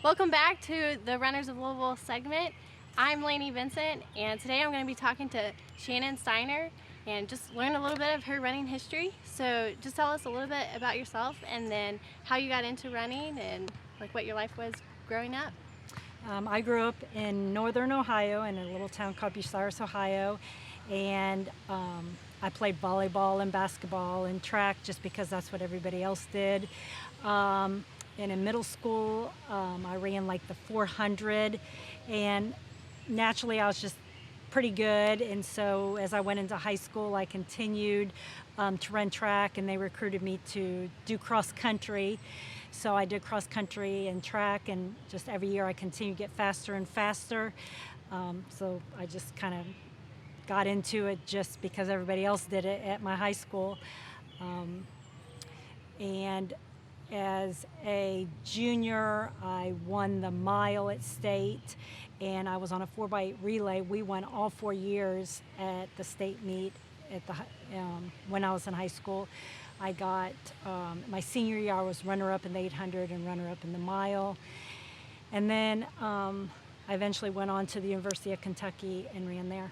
Welcome back to the Runners of Louisville segment. I'm Lainey Vincent, and today I'm going to be talking to Shannon Steiner and just learn a little bit of her running history. So just tell us a little bit about yourself and then how you got into running and like what your life was growing up. I grew up in northern Ohio in a little town called Bucyrus, Ohio, and I played volleyball and basketball and track just because that's what everybody else did. And in middle school, I ran like the 400, and naturally I was just pretty good. And so as I went into high school, I continued to run track, and they recruited me to do cross country. So I did cross country and track, and just every year I continued to get faster and faster. So I just kind of got into it just because everybody else did it at my high school. And as a junior, I won the mile at state, and I was on a 4x8 relay. We won all 4 years at the state meet at the when I was in high school. I got my senior year, I was runner-up in the 800 and runner-up in the mile. And then I eventually went on to the University of Kentucky and ran there.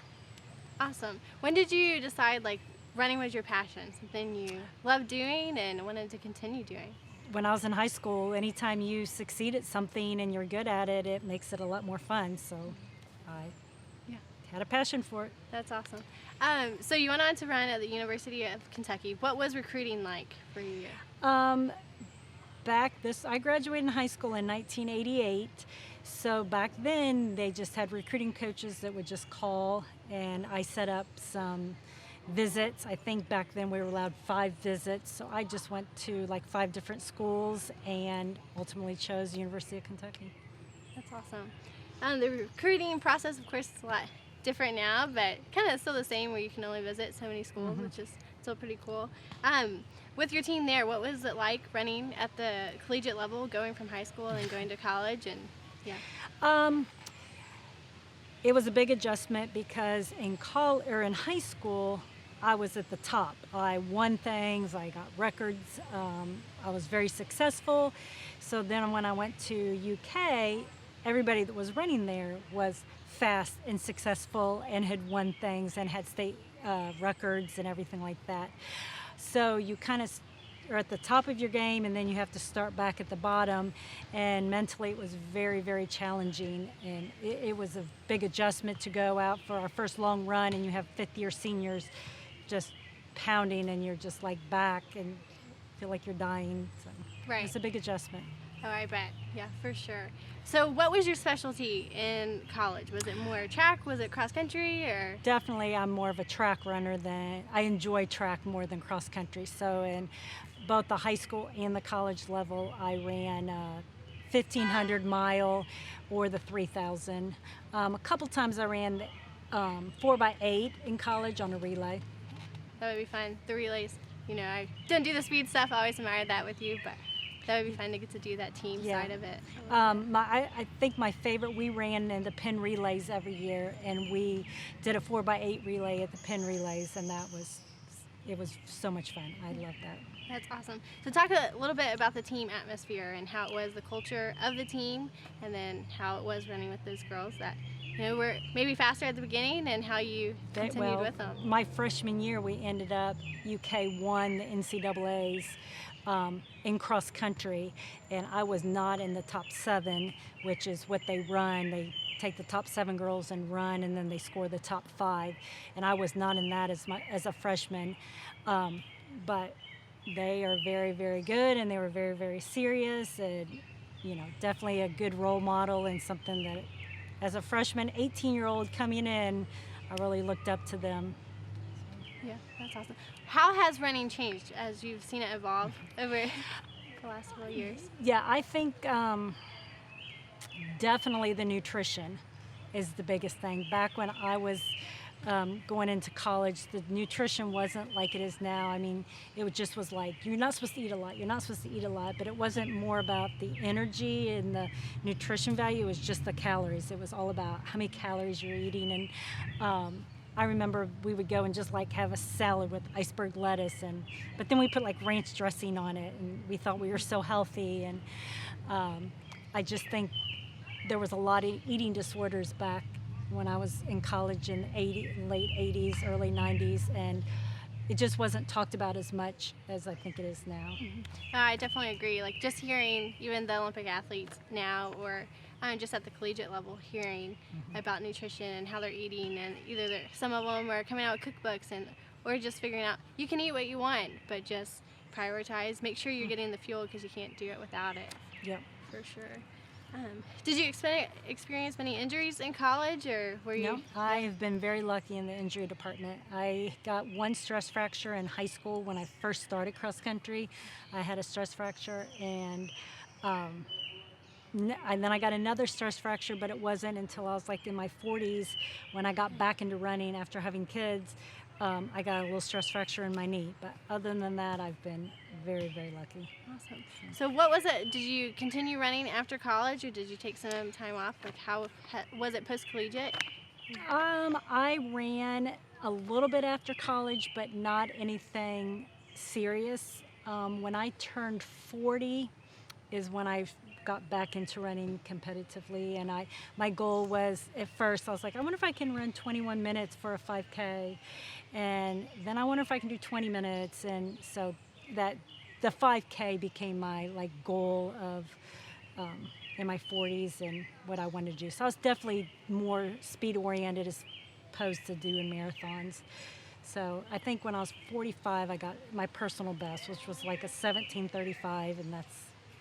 Awesome. When did you decide like running was your passion, something you loved doing and wanted to continue doing? When I was in high school, anytime you succeed at something and you're good at it, it makes it a lot more fun. So I had a passion for it. That's awesome. So you went on to run at the University of Kentucky. What was recruiting like for you? I graduated in high school in 1988. So back then they just had recruiting coaches that would just call, and I set up some visits. I think back then we were allowed 5 visits, so I just went to like 5 different schools and ultimately chose the University of Kentucky. That's awesome. The recruiting process, of course, is a lot different now, but kind of still the same where you can only visit so many schools, which is still pretty cool. With your team there, what was it like running at the collegiate level, going from high school and going to college? And it was a big adjustment because in high school, I was at the top. I won things, I got records, I was very successful. So then when I went to UK, everybody that was running there was fast and successful and had won things and had state records and everything like that. So you kind of are at the top of your game, and then you have to start back at the bottom, and mentally it was very, very challenging, and it was a big adjustment to go out for our first long run, and you have fifth-year seniors just pounding, and you're just like back and feel like you're dying. So right. It's a big adjustment. Oh, I bet. Yeah, for sure. So what was your specialty in college? Was it more track? Was it cross country? Or? Definitely, I'm more of a track runner I enjoy track more than cross country. So in both the high school and the college level, I ran 1,500 mile or the 3,000. A couple times I ran 4x8 in college on a relay. That would be fun. The relays, I don't do the speed stuff. I always admired that with you, but that would be fun to get to do that team side of it. I think my favorite, we ran in the Penn relays every year, and we did a 4x8 relay at the Penn relays, and it was so much fun. I love that. That's awesome. So talk a little bit about the team atmosphere and how it was, the culture of the team, and then how it was running with those girls that were maybe faster at the beginning, and how you continued with them. My freshman year, we ended up, UK won the NCAAs in cross country, and I was not in the top 7, which is what they run. They take the top 7 girls and run, and then they score the top 5. And I was not in that as a freshman, but they are very, very good, and they were very, very serious, and definitely a good role model, and something that, as a freshman, 18-year-old coming in, I really looked up to them. Yeah, that's awesome. How has running changed as you've seen it evolve over the last several years? Yeah, I think definitely the nutrition is the biggest thing. Back when I was going into college, the nutrition wasn't like it is now. I mean, it just was like, you're not supposed to eat a lot, you're not supposed to eat a lot, but it wasn't more about the energy and the nutrition value, it was just the calories. It was all about how many calories you're eating. And I remember we would go and just like have a salad with iceberg lettuce, but then we put like ranch dressing on it, and we thought we were so healthy. And I just think there was a lot of eating disorders back when I was in college in late 80s, early 90s, and it just wasn't talked about as much as I think it is now. I definitely agree. Like just hearing even the Olympic athletes now, or just at the collegiate level, hearing about nutrition and how they're eating, and either some of them are coming out with cookbooks, and or just figuring out you can eat what you want, but just prioritize. Make sure you're getting the fuel because you can't do it without it. Yep. For sure. Did you experience many injuries in college, or were you? No, I have been very lucky in the injury department. I got one stress fracture in high school when I first started cross country. I had a stress fracture, and then I got another stress fracture, but it wasn't until I was like in my 40s when I got back into running after having kids. I got a little stress fracture in my knee, but other than that, I've been very, very lucky. Awesome. So what was it? Did you continue running after college, or did you take some time off? Like how was it post-collegiate? I ran a little bit after college, but not anything serious. When I turned 40 is when I got back into running competitively, and my goal was, at first I was like, I wonder if I can run 21 minutes for a 5K, and then I wonder if I can do 20 minutes, and so that the 5K became my goal of in my 40s and what I wanted to do. So I was definitely more speed oriented as opposed to doing marathons. So I think when I was 45, I got my personal best, which was like a 17:35, and that's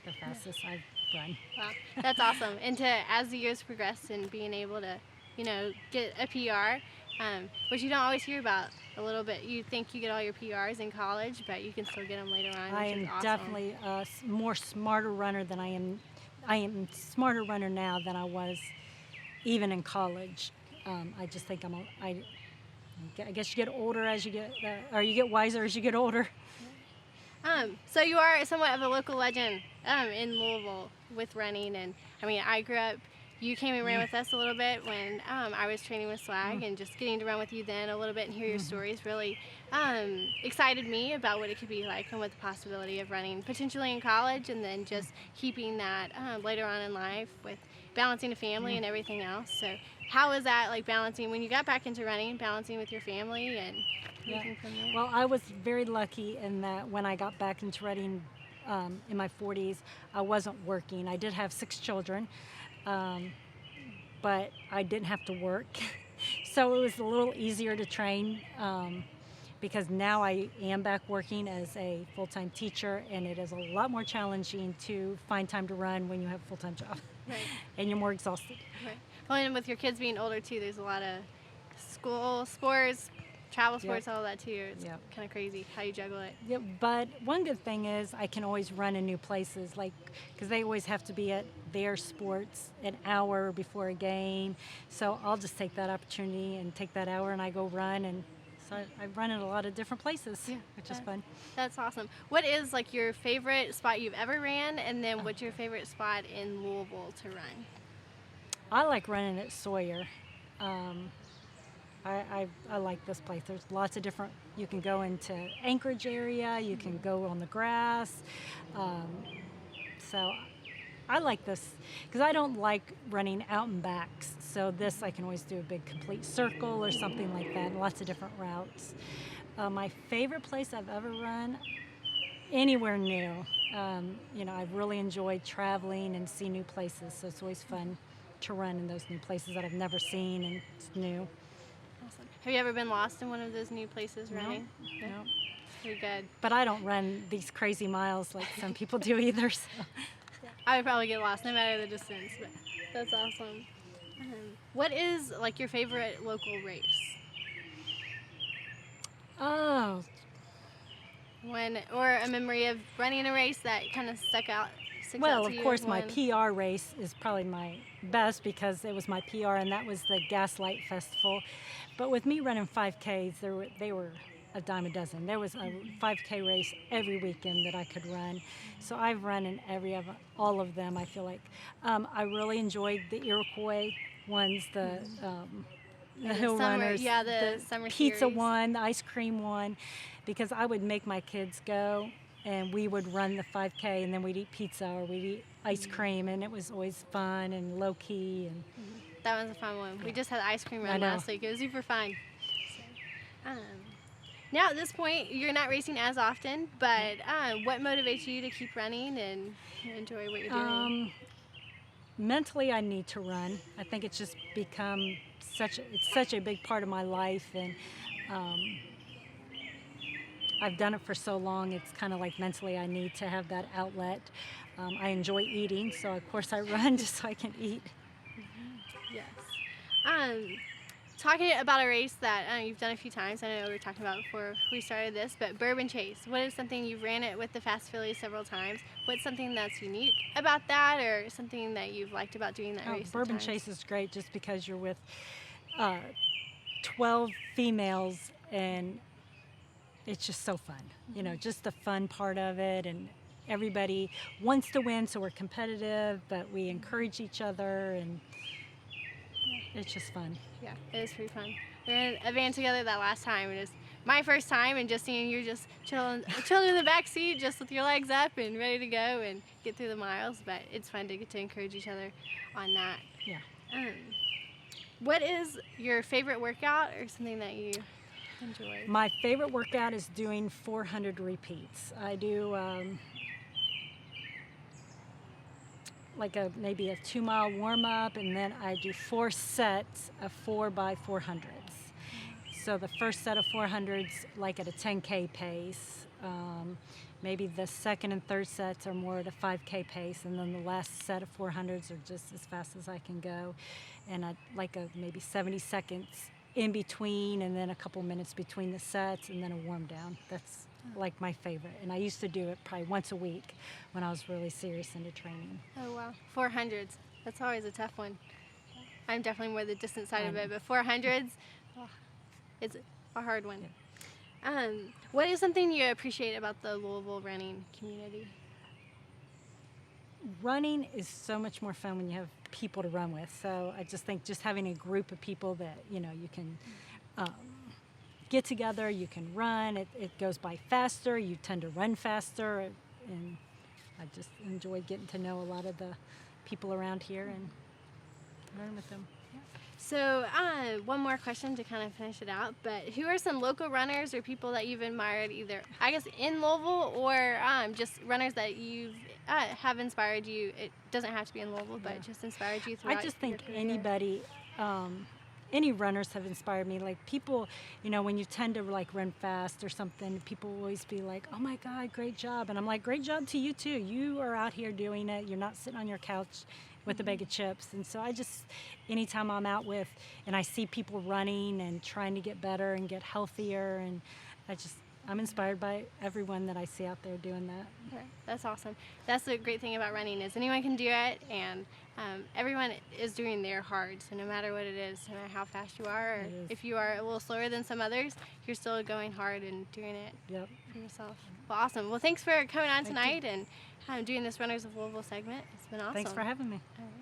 the fastest I've run. Wow, that's awesome. And as the years progress and being able to, get a PR, which you don't always hear about a little bit. You think you get all your PRs in college, but you can still get them later on. I am awesome. definitely a smarter runner than I am. I am a smarter runner now than I was even in college. I just think I guess you get older as you get, or you get wiser as you get older. So you are somewhat of a local legend in Louisville with running, and I grew up. You came and ran with us a little bit when I was training with Swag, and just getting to run with you then a little bit and hear your stories really excited me about what it could be like and what the possibility of running potentially in college, and then just keeping that later on in life with balancing a family and everything else. So how was that, like balancing when you got back into running, balancing with your family and everything from there? Well, I was very lucky in that when I got back into running in my 40s, I wasn't working. I did have 6 children, but I didn't have to work. So it was a little easier to train because now I am back working as a full-time teacher, and it is a lot more challenging to find time to run when you have a full-time job. Right. And you're more exhausted. Right. Well, and with your kids being older too, there's a lot of school sports, travel sports, all that too. It's kind of crazy how you juggle it. Yeah, but one good thing is I can always run in new places, because they always have to be at their sports an hour before a game. So I'll just take that opportunity and take that hour, and I go run. And so I run in a lot of different places, which is fun. That's awesome. What is your favorite spot you've ever ran, and then what's your favorite spot in Louisville to run? I like running at Sawyer. I like this place. There's lots of different, you can go into Anchorage area, you can go on the grass. So I like this because I don't like running out and backs. So this I can always do a big complete circle or something like that, lots of different routes. My favorite place I've ever run, anywhere new. I've really enjoyed traveling and see new places, so it's always fun to run in those new places that I've never seen and it's new. Awesome. Have you ever been lost in one of those new places running? No. Pretty good. But I don't run these crazy miles like some people do either. So. I would probably get lost no matter the distance, but that's awesome. What is your favorite local race? Oh. Or a memory of running a race that kind of sticks out to Well, of you course, my PR race is probably my best because it was my PR, and that was the Gaslight Festival. But with me running 5Ks, they were a dime a dozen. There was a 5K race every weekend that I could run. So I've run in all of them, I feel like. I really enjoyed the Iroquois ones, the hill runners, the summer pizza series. one, the ice cream one, because I would make my kids go and we would run the 5K, and then we'd eat pizza or we'd eat ice cream, and it was always fun and low key. And that was a fun one. We just had ice cream run last week. It was super fun. So, now at this point, you're not racing as often, but what motivates you to keep running and enjoy what you're doing? Mentally, I need to run. I think it's just become such a big part of my life, and I've done it for so long. It's kind of like mentally I need to have that outlet. I enjoy eating, so of course I run just so I can eat. Yes. Talking about a race that you've done a few times, I know we were talking about before we started this, but Bourbon Chase. What is something you've ran it with the Fast Fillies several times? What's something that's unique about that, or something that you've liked about doing that race? Bourbon Chase is great just because you're with 12 females, and it's just so fun. You know, just the fun part of it, and everybody wants to win, so we're competitive, but we encourage each other, and it's just fun. Yeah, it is pretty fun. We were in a van together that last time, and it was my first time, and just seeing you just chilling in the back seat, just with your legs up and ready to go and get through the miles. But it's fun to get to encourage each other on that. Yeah. What is your favorite workout, or something that you enjoy? My favorite workout is doing 400 repeats. I do maybe a 2-mile warm-up, and then I do 4 sets of 4x400s. So the first set of 400s like at a 10K pace. Maybe the second and third sets are more at a 5K pace, and then the last set of 400s are just as fast as I can go. And I like maybe 70 seconds in between, and then a couple minutes between the sets, and then a warm down. That's like my favorite, and I used to do it probably once a week when I was really serious into training. Oh wow, 400s. That's always a tough one. I'm definitely more the distance side of it, but 400s, it's a hard one. Yeah. What is something you appreciate about the Louisville running community? Running is so much more fun when you have people to run with. So I just think just having a group of people that you can get together, you can run, it goes by faster, you tend to run faster, and I just enjoy getting to know a lot of the people around here and learn with them. Yeah. So one more question to kind of finish it out, but who are some local runners or people that you've admired, either I guess in Louisville or just runners that you've have inspired you? It doesn't have to be in Louisville, but just inspired you throughout. I just think your career. anybody any runners have inspired me. Like people, when you tend to like run fast or something, people will always be like, "Oh my God, great job!" And I'm like, "Great job to you too. You are out here doing it. You're not sitting on your couch with a bag of chips." And so anytime I'm out and I see people running and trying to get better and get healthier, and I'm inspired by everyone that I see out there doing that. Okay, that's awesome. That's the great thing about running is anyone can do it, and everyone is doing their hard. So no matter what it is, no matter how fast you are, or if you are a little slower than some others, you're still going hard and doing it for yourself. Well, awesome. Well, thanks for coming on tonight and doing this Runners of Louisville segment. It's been awesome. Thanks for having me. All right.